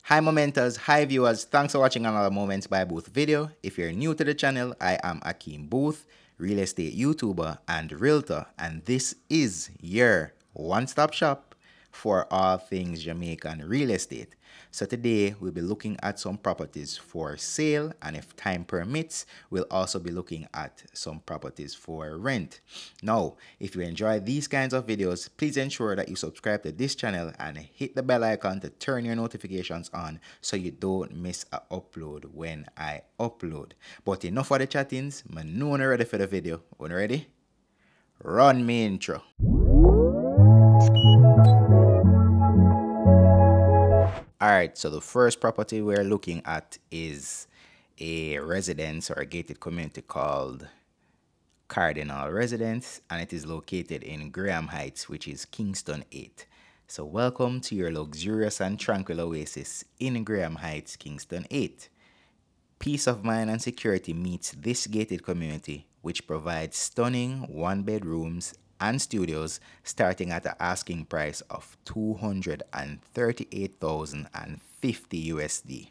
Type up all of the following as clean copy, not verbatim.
Hi Momenters, hi viewers, thanks for watching another Moments by Booth video. If you're new to the channel, I am Akeem Boothe, real estate YouTuber and realtor, and this is your one-stop shop for all things Jamaican real estate. So today we'll be looking at some properties for sale, and if time permits, we'll also be looking at some properties for rent. Now, if you enjoy these kinds of videos, please ensure that you subscribe to this channel and hit the bell icon to turn your notifications on so you don't miss an upload when I upload. But enough of the chattings, I know you're ready for the video. When you're ready, run me intro. Alright, so the first property we're looking at is a residence or a gated community called Cardinal Residence, and it is located in Graham Heights, which is Kingston 8. So welcome to your luxurious and tranquil oasis in Graham Heights, Kingston 8. Peace of mind and security meets this gated community, which provides stunning one-bedrooms and studios starting at an asking price of $238,050 USD.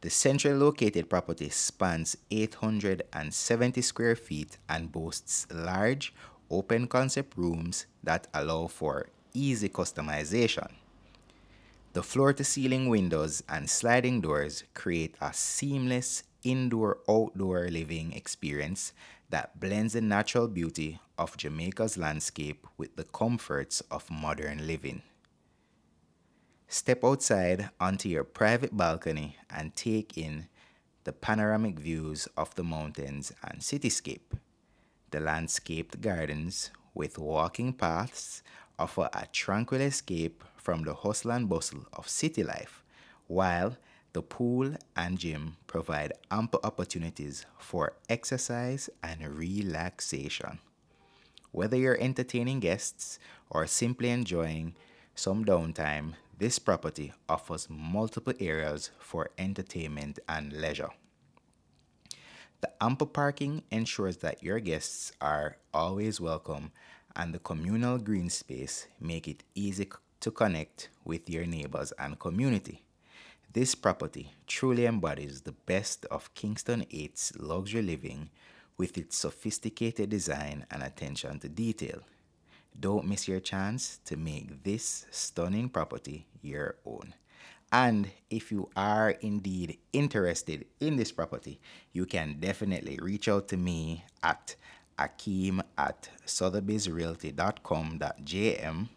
The centrally located property spans 870 square feet and boasts large, open concept rooms that allow for easy customization. The floor-to-ceiling windows and sliding doors create a seamless indoor-outdoor living experience that blends the natural beauty of Jamaica's landscape with the comforts of modern living. Step outside onto your private balcony and take in the panoramic views of the mountains and cityscape. The landscaped gardens with walking paths offer a tranquil escape from the hustle and bustle of city life, while the pool and gym provide ample opportunities for exercise and relaxation. Whether you're entertaining guests or simply enjoying some downtime, this property offers multiple areas for entertainment and leisure. The ample parking ensures that your guests are always welcome, and the communal green space make it easy to connect with your neighbors and community. This property truly embodies the best of Kingston 8's luxury living with its sophisticated design and attention to detail. Don't miss your chance to make this stunning property your own. And if you are indeed interested in this property, you can definitely reach out to me at akeem@sothebysrealty.com.jm,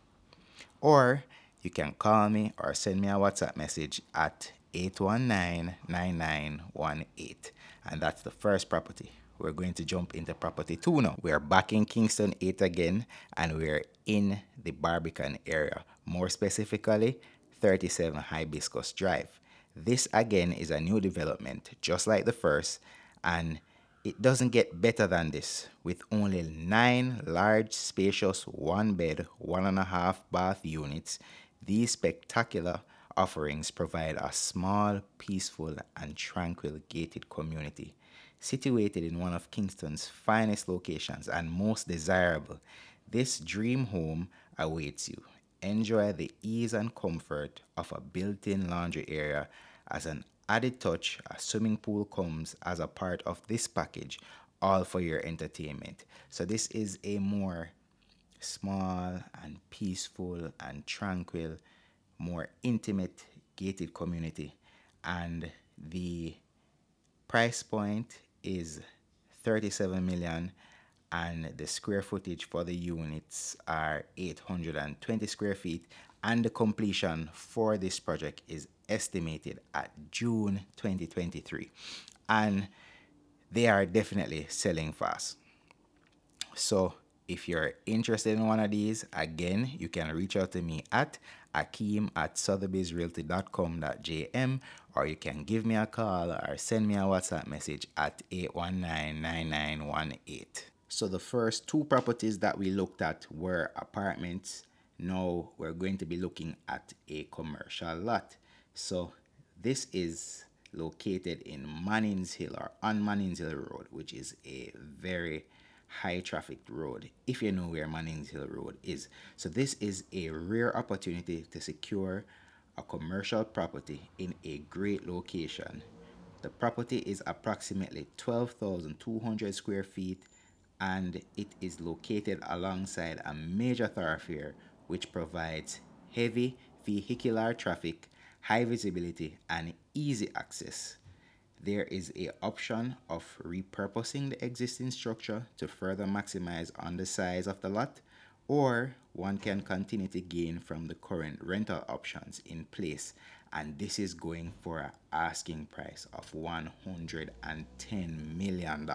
or you can call me or send me a WhatsApp message at 819-9918. And that's the first property. We're going to jump into property 2 now. We're back in Kingston 8 again, and we're in the Barbican area, more specifically 37 Hibiscus Drive. This again is a new development, just like the first, and it doesn't get better than this. With only 9 large, spacious 1-bed, 1.5 bath units, these spectacular offerings provide a small, peaceful, and tranquil gated community situated in one of Kingston's finest locations and most desirable. This dream home awaits you. Enjoy the ease and comfort of a built-in laundry area. As an added touch, a swimming pool comes as a part of this package, all for your entertainment. So this is a more small and peaceful and tranquil, more intimate gated community, and the price point is 37 million, and the square footage for the units are 820 square feet, and the completion for this project is estimated at June 2023, and they are definitely selling fast. So if you're interested in one of these, again, you can reach out to me at akeem@sothebysrealty.com.jm, or you can give me a call or send me a WhatsApp message at 819-9918. So the first 2 properties that we looked at were apartments. Now we're going to be looking at a commercial lot. So this is located in Mannings Hill, or on Mannings Hill Road, which is a very high traffic road, if you know where Mannings Hill Road is. So this is a rare opportunity to secure a commercial property in a great location. The property is approximately 12,200 square feet and it is located alongside a major thoroughfare which provides heavy vehicular traffic, high visibility, and easy access. There is a option of repurposing the existing structure to further maximize on the size of the lot, or one can continue to gain from the current rental options in place, and this is going for an asking price of $110 million,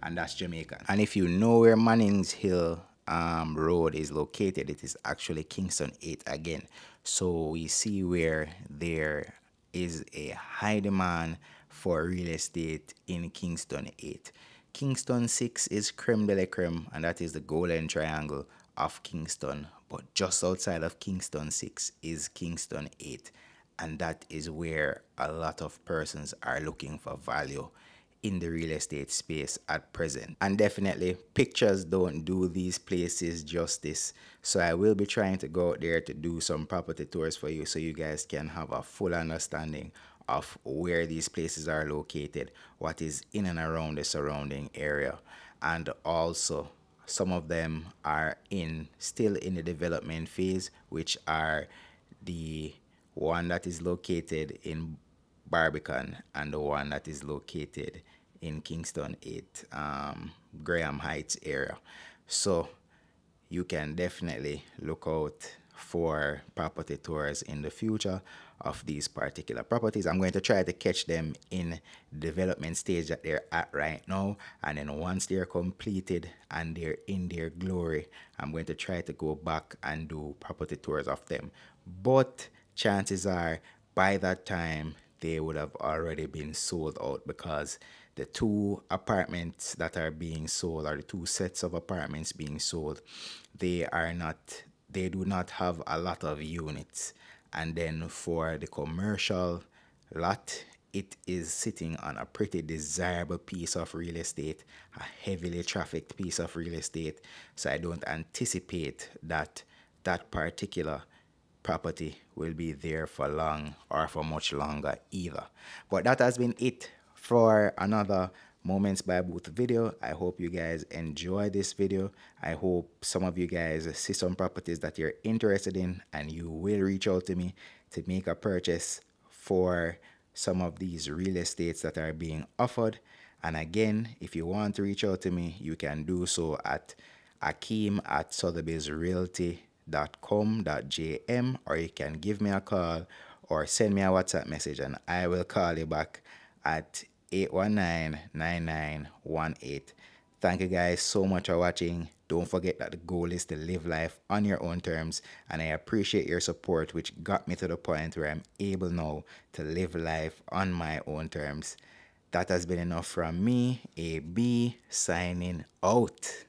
and that's Jamaican. And if you know where Mannings Hill Road is located, it is actually Kingston 8 again. So we see where there is a high demand for real estate in Kingston 8. Kingston 6 is creme de la creme, and that is the golden triangle of Kingston. But just outside of Kingston 6 is Kingston 8, and that is where a lot of persons are looking for value in the real estate space at present. And definitely pictures don't do these places justice, so I will be trying to go out there to do some property tours for you so you guys can have a full understanding of where these places are located, what is in and around the surrounding area, and also some of them are still in the development phase, which are the one that is located in Barbican and the one that is located in Kingston 8, Graham Heights area. So you can definitely look out for property tours in the future of these particular properties. I'm going to try to catch them in development stage that they're at right now, and then once they're completed and they're in their glory, I'm going to try to go back and do property tours of them. But chances are by that time they would have already been sold out, because the two apartments that are being sold, or the two sets of apartments being sold, they do not have a lot of units. And then for the commercial lot, it is sitting on a pretty desirable piece of real estate, a heavily trafficked piece of real estate. So I don't anticipate that that particular property will be there for long or for much longer either. But that has been it for another Moments by Boothe video. I hope you guys enjoy this video. I hope some of you guys see some properties that you're interested in and you will reach out to me to make a purchase for some of these real estates that are being offered. And again, if you want to reach out to me, you can do so at Akeem@Sotheby's Realty.com.jm, or you can give me a call or send me a WhatsApp message and I will call you back at 819-9918. Thank you guys so much for watching. Don't forget that the goal is to live life on your own terms, and I appreciate your support, which got me to the point where I'm able now to live life on my own terms. That has been enough from me, AB, signing out.